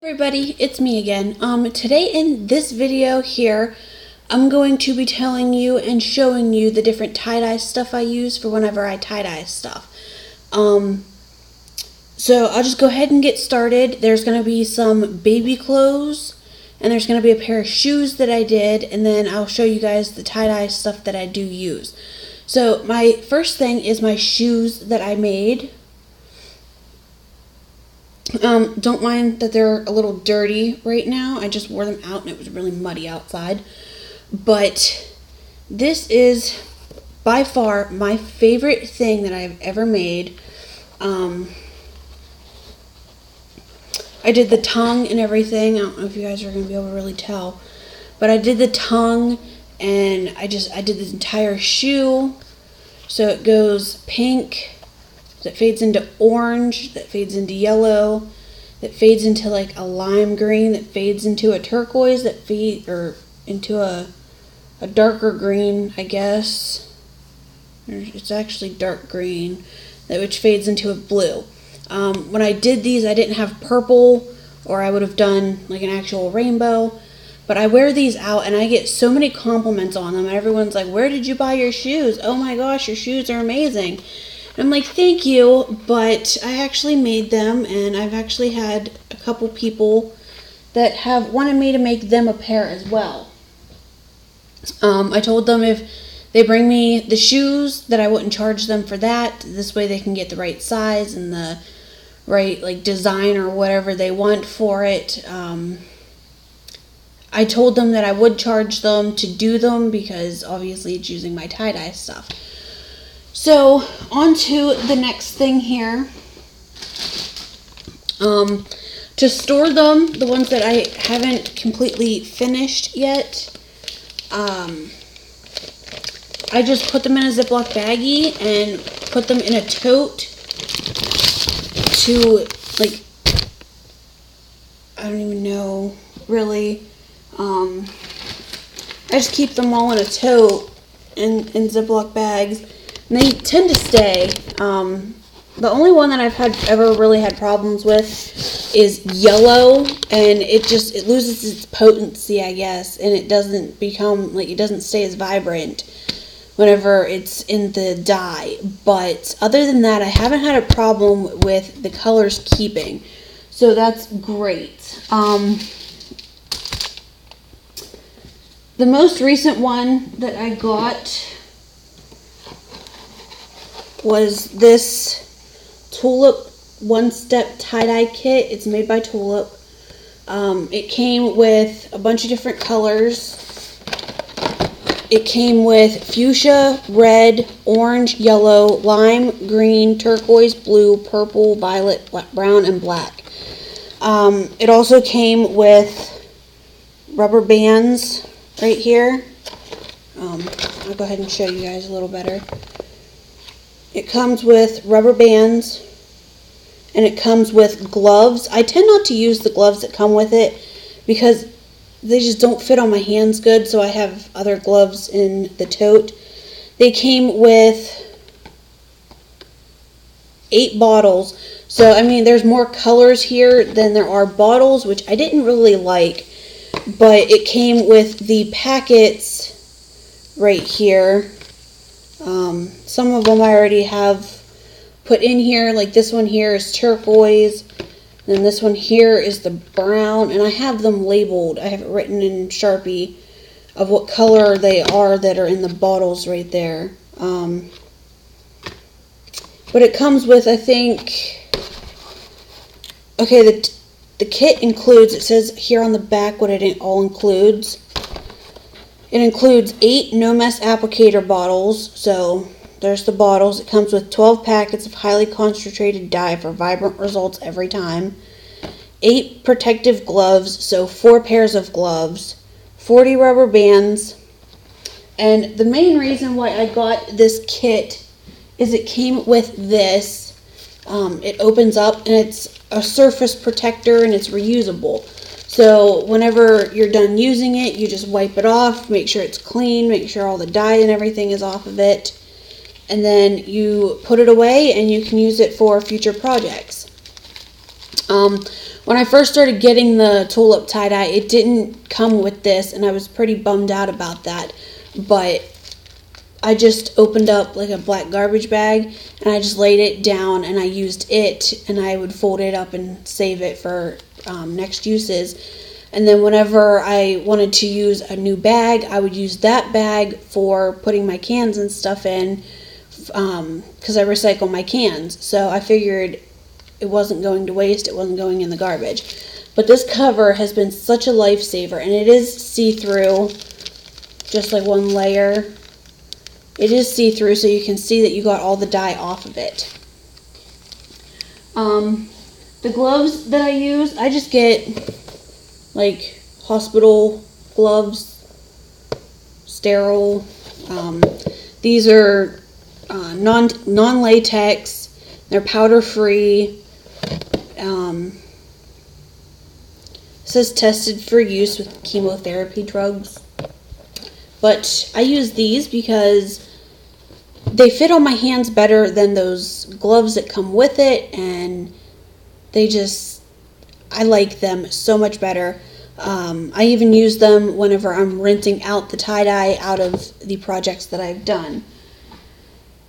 Everybody, it's me again. Today in this video here, I'm going to be telling you and showing you the different tie-dye stuff I use for whenever I tie-dye stuff. So I'll just go ahead and get started. There's going to be some baby clothes, and there's going to be a pair of shoes that I did, and then I'll show you guys the tie-dye stuff that I do use. So my first thing is my shoes that I made. Don't mind that they're a little dirty right now. I just wore them out and it was really muddy outside. But this is by far my favorite thing that I've ever made. I did the tongue and everything. I don't know if you guys are going to be able to really tell. But I did the tongue and I did the entire shoe. So it goes pink, that fades into orange, that fades into yellow, that fades into like a lime green, that fades into a turquoise, or into a darker green, I guess. It's actually dark green, which fades into a blue. When I did these, I didn't have purple, or I would have done like an actual rainbow. But I wear these out and I get so many compliments on them. And everyone's like, "Where did you buy your shoes? Oh my gosh, your shoes are amazing." I'm like, "Thank you," but I actually made them, and I've actually had a couple people that have wanted me to make them a pair as well. I told them if they bring me the shoes that I wouldn't charge them for that. This way they can get the right size and the right like design or whatever they want for it. I told them that I would charge them to do them because obviously it's using my tie-dye stuff. So, on to the next thing here. To store them, the ones that I haven't completely finished yet, I just put them in a Ziploc baggie and put them in a tote to, like, I don't even know, really. I just keep them all in a tote in Ziploc bags. And they tend to stay. The only one that I've ever really had problems with is yellow, and it loses its potency, I guess, and it doesn't stay as vibrant whenever it's in the dye. But other than that, I haven't had a problem with the colors keeping, so that's great. The most recent one that I got was this Tulip one-step tie-dye kit. It's made by Tulip. It came with a bunch of different colors. It came with fuchsia, red, orange, yellow, lime, green, turquoise, blue, purple, violet, brown, and black. It also came with rubber bands right here. I'll go ahead and show you guys a little better. It comes with rubber bands, and it comes with gloves. I tend not to use the gloves that come with it because they just don't fit on my hands good, so I have other gloves in the tote. They came with 8 bottles, so I mean there's more colors here than there are bottles, which I didn't really like, but it came with the packets right here. Some of them I already have put in here, like this one here is turquoise, and this one here is the brown, and I have them labeled. I have it written in Sharpie of what color they are that are in the bottles right there. But it comes with, I think, okay, the kit includes, it says here on the back what it all includes. It includes 8 no mess applicator bottles, so there's the bottles. It comes with 12 packets of highly concentrated dye for vibrant results every time. 8 protective gloves, so 4 pairs of gloves. 40 rubber bands. And the main reason why I got this kit is it came with this. It opens up and it's a surface protector and it's reusable. So whenever you're done using it, you just wipe it off, make sure it's clean, make sure all the dye and everything is off of it. And then you put it away and you can use it for future projects. when I first started getting the Tulip tie-dye, it didn't come with this, and I was pretty bummed out about that. But I just opened up like a black garbage bag, and I just laid it down, and I used it, and I would fold it up and save it for next uses. And then whenever I wanted to use a new bag, I would use that bag for putting my cans and stuff in, because I recycle my cans. So I figured it wasn't going to waste, it wasn't going in the garbage. But this cover has been such a lifesaver, and it is see-through, just like one layer. It is see-through, so you can see that you got all the dye off of it. The gloves that I use, I just get like hospital gloves, sterile. These are non-latex. They're powder-free. It says tested for use with chemotherapy drugs. But I use these because they fit on my hands better than those gloves that come with it, and I like them so much better. I even use them whenever I'm rinsing out the tie-dye out of the projects that I've done.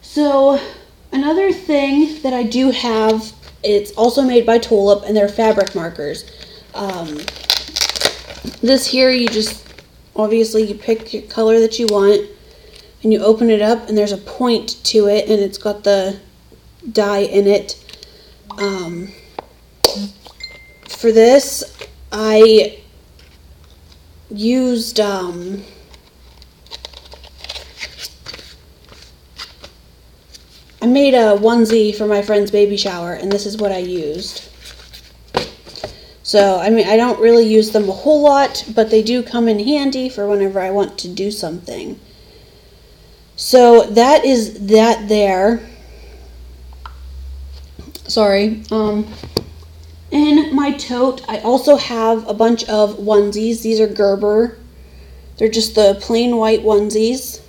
So another thing that I do have, it's also made by Tulip, and they're fabric markers. This here, obviously you pick your color that you want, and you open it up, and there's a point to it, and it's got the dye in it. For this, I used I made a onesie for my friend's baby shower, and this is what I used. So, I mean, I don't really use them a whole lot, but they do come in handy for whenever I want to do something. So, that is that there. Sorry. In my tote, I also have a bunch of onesies. These are Gerber. They're just the plain white onesies.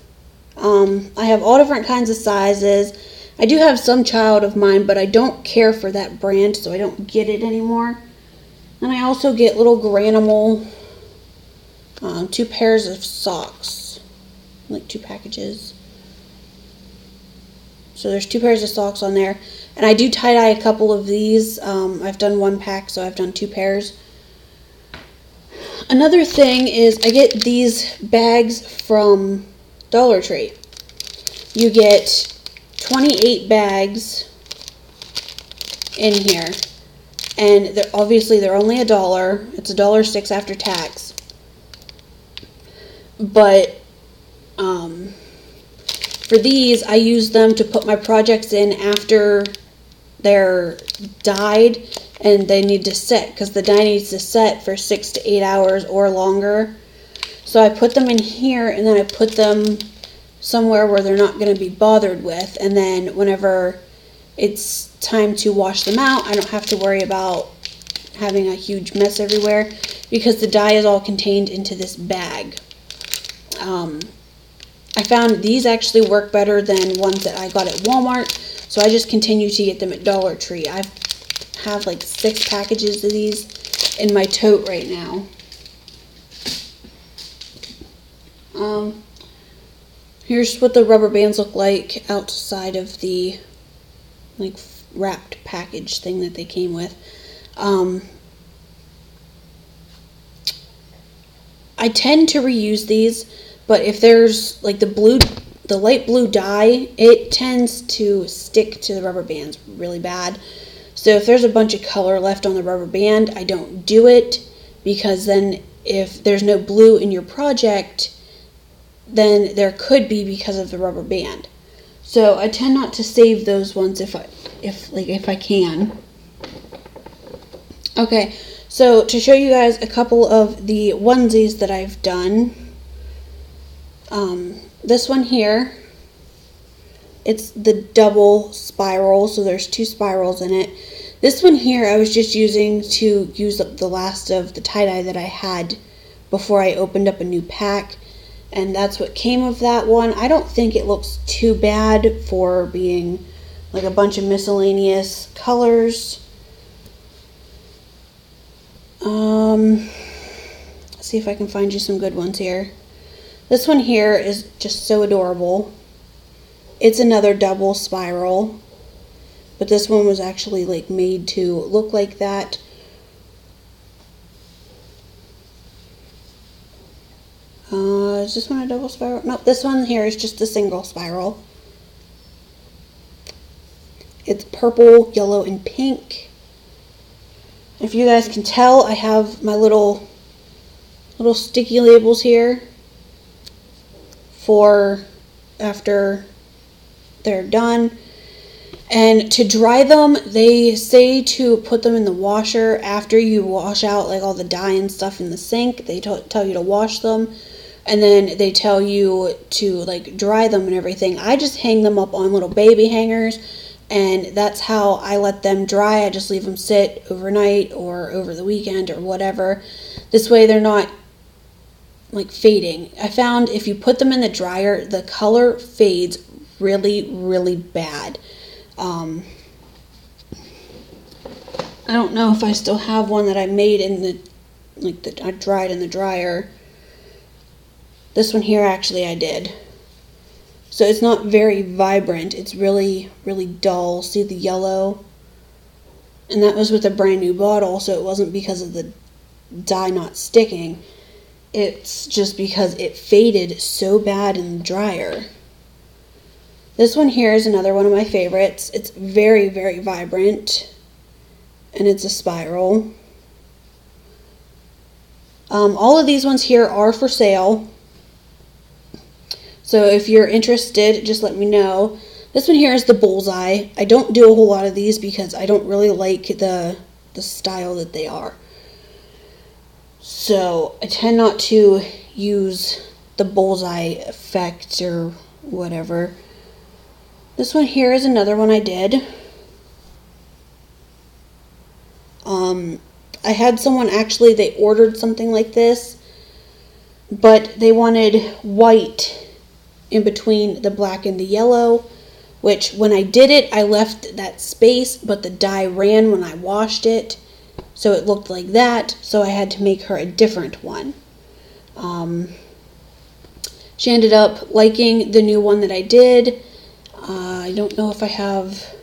I have all different kinds of sizes. I do have some child of mine, but I don't care for that brand, so I don't get it anymore. And I also get little Granimal 2 pairs of socks, like 2 packages. So there's 2 pairs of socks on there. And I do tie-dye a couple of these. I've done 1 pack, so I've done 2 pairs. Another thing is I get these bags from Dollar Tree. You get 28 bags in here. And obviously they're only $1. It's $1.06 after tax. But for these, I use them to put my projects in after they're dyed and they need to set, because the dye needs to set for 6 to 8 hours or longer. So I put them in here, and then I put them somewhere where they're not going to be bothered with, and then whenever it's time to wash them out, I don't have to worry about having a huge mess everywhere, because the dye is all contained into this bag. I found these actually work better than ones that I got at Walmart, so I just continue to get them at Dollar Tree. I have like 6 packages of these in my tote right now. Here's what the rubber bands look like outside of the like wrapped package thing that they came with. I tend to reuse these, but if there's like the light blue dye, it tends to stick to the rubber bands really bad. So if there's a bunch of color left on the rubber band, I don't do it, because then if there's no blue in your project, then there could be because of the rubber band. So I tend not to save those ones if I can. Okay, so to show you guys a couple of the onesies that I've done. This one here, it's the double spiral, so there's 2 spirals in it. This one here I was just using to use up the last of the tie-dye that I had before I opened up a new pack, and that's what came of that one. I don't think it looks too bad for being like a bunch of miscellaneous colors. Let's see if I can find you some good ones here. This one here is just so adorable. It's another double spiral, but this one was actually like made to look like that. Is this one a double spiral? Nope, this one here is just a single spiral. It's purple, yellow, and pink. If you guys can tell, I have my little sticky labels here for after they're done. And to dry them, they say to put them in the washer after you wash out like all the dye and stuff in the sink. They tell you to wash them, and then they tell you to like dry them and everything. I just hang them up on little baby hangers, and that's how I let them dry. I just leave them sit overnight or over the weekend or whatever. This way they're not like fading. I found if you put them in the dryer, the color fades really, really bad. I don't know if I still have one that I made in the, I dried in the dryer. This one here actually I did. So it's not very vibrant. It's really, really dull. See the yellow? And that was with a brand new bottle, so it wasn't because of the dye not sticking. It's just because it faded so bad in the dryer. This one here is another one of my favorites. It's very, very vibrant, and it's a spiral. All of these ones here are for sale, so if you're interested, just let me know. This one here is the bullseye. I don't do a whole lot of these because I don't really like the style that they are. So I tend not to use the bullseye effect or whatever. This one here is another one I did. I had someone actually, they ordered something like this, but they wanted white in between the black and the yellow, which when I did it, I left that space, but the dye ran when I washed it, so it looked like that, so I had to make her a different one. She ended up liking the new one that I did. I don't know if I have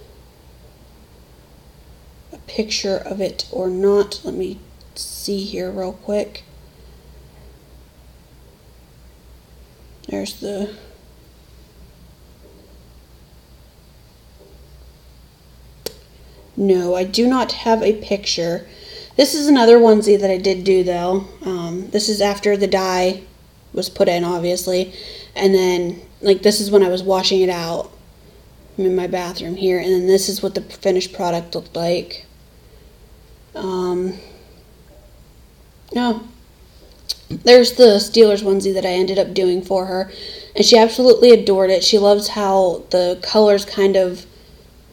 a picture of it or not. Let me see here real quick. There's the... No, I do not have a picture. This is another onesie that I did do though. This is after the dye was put in, obviously. And then, like, this is when I was washing it out. I'm in my bathroom here, and then this is what the finished product looked like. Oh, there's the Steelers onesie that I ended up doing for her, and she absolutely adored it. She loves how the colors kind of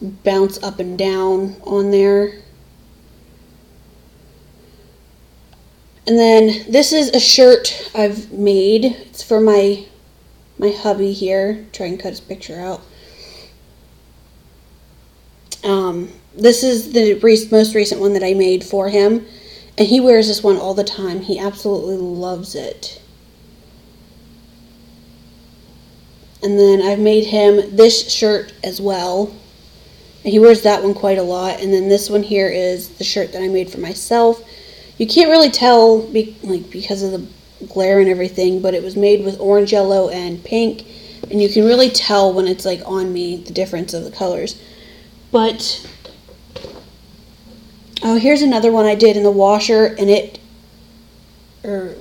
bounce up and down on there. And then this is a shirt I've made. It's for my hubby here. Try and cut his picture out. This is the most recent one that I made for him, and he wears this one all the time. He absolutely loves it. And then I've made him this shirt as well, and he wears that one quite a lot. And then this one here is the shirt that I made for myself. You can't really tell because of the glare and everything, but it was made with orange, yellow, and pink, and you can really tell when it's like on me the difference of the colors. But oh, here's another one I did in the washer, and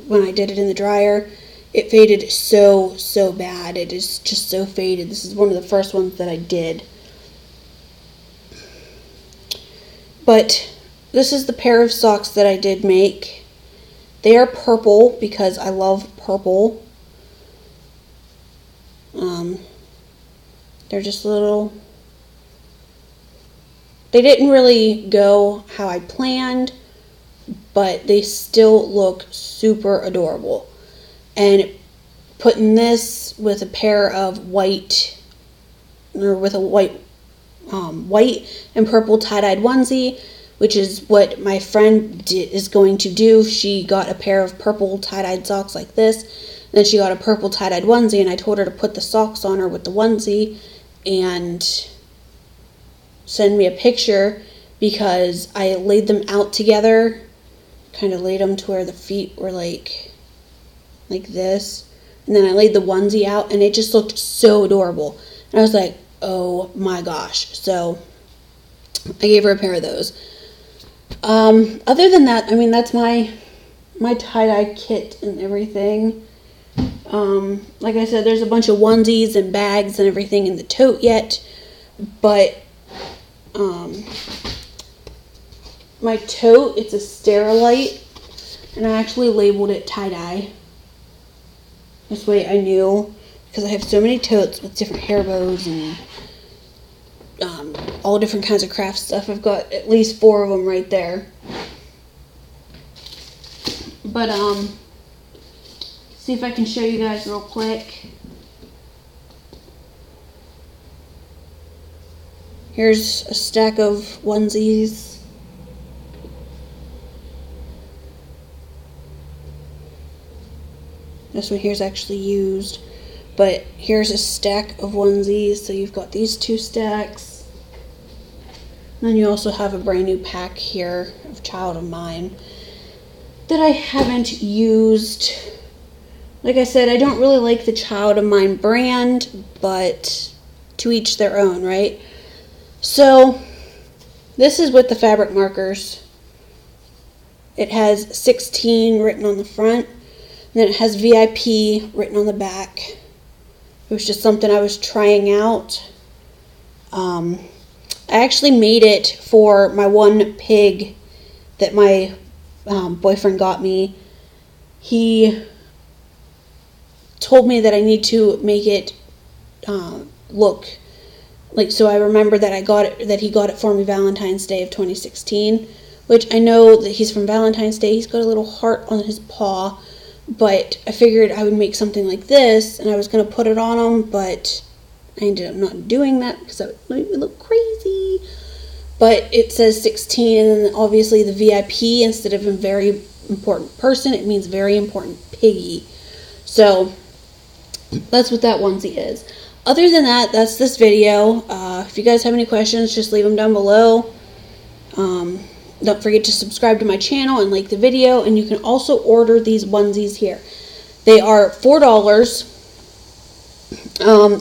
when I did it in the dryer, it faded so bad. It is just so faded. This is one of the first ones that I did. But this is the pair of socks that I did make. They are purple because I love purple. They're just little... They didn't really go how I planned, but they still look super adorable. And putting this with a pair of white, or with a white and purple tie-dyed onesie which is what my friend is going to do. She got a pair of purple tie-dyed socks like this, and then she got a purple tie-dyed onesie, and I told her to put the socks on her with the onesie and send me a picture, because I laid them out together, kind of laid them to where the feet were like this, and then I laid the onesie out, and it just looked so adorable. And I was like, oh my gosh. So I gave her a pair of those. Other than that, I mean, that's my tie-dye kit and everything. Like I said, there's a bunch of onesies and bags and everything in the tote yet, but my tote, it's a Sterilite, and I actually labeled it tie-dye. This way I knew, because I have so many totes with different hair bows and all different kinds of craft stuff. I've got at least 4 of them right there. But see if I can show you guys real quick. Here's a stack of onesies. This one here is actually used, but here's a stack of onesies. So you've got these 2 stacks. And then you also have a brand new pack here of Child of Mine that I haven't used. Like I said, I don't really like the Child of Mine brand, but to each their own, right? So this is with the fabric markers. It has 16 written on the front, and then it has VIP written on the back. It was just something I was trying out. I actually made it for my one pig that my boyfriend got me. He told me that I need to make it look like, so I remember that he got it for me Valentine's Day of 2016, which I know that he's from Valentine's Day. He's got a little heart on his paw, but I figured I would make something like this, and I was going to put it on him, but I ended up not doing that because that would make me look crazy. But it says 16, and then obviously the VIP, instead of a very important person, it means very important piggy. So that's what that onesie is. Other than that, that's this video. If you guys have any questions, just leave them down below. Don't forget to subscribe to my channel and like the video. And you can also order these onesies here. They are $4.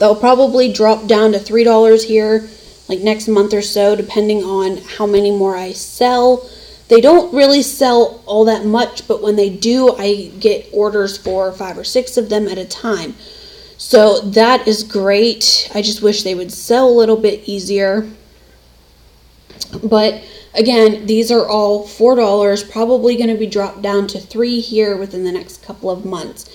They'll probably drop down to $3 here, like next month or so, depending on how many more I sell. They don't really sell all that much, but when they do, I get orders for 5 or 6 of them at a time. So that is great. I just wish they would sell a little bit easier. But again, these are all $4, probably going to be dropped down to $3 here within the next couple of months.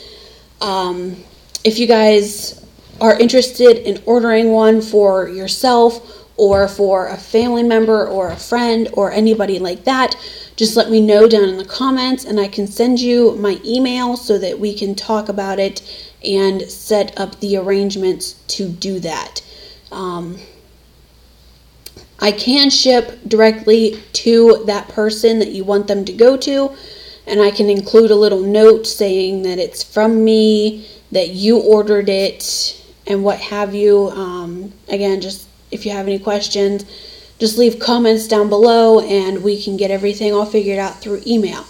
If you guys are interested in ordering one for yourself or for a family member or a friend or anybody like that, just let me know down in the comments, and I can send you my email so that we can talk about it and set up the arrangements to do that. I can ship directly to that person that you want them to go to, and I can include a little note saying that it's from me, that you ordered it, and what have you. Again, just if you have any questions, just leave comments down below and we can get everything all figured out through email.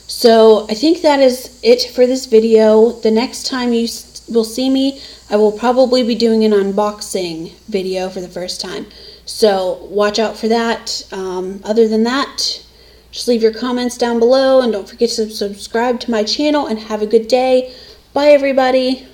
So I think that is it for this video. The next time you will see me, I will probably be doing an unboxing video for the first time. So watch out for that. Other than that, just leave your comments down below, and don't forget to subscribe to my channel, and have a good day. Bye everybody.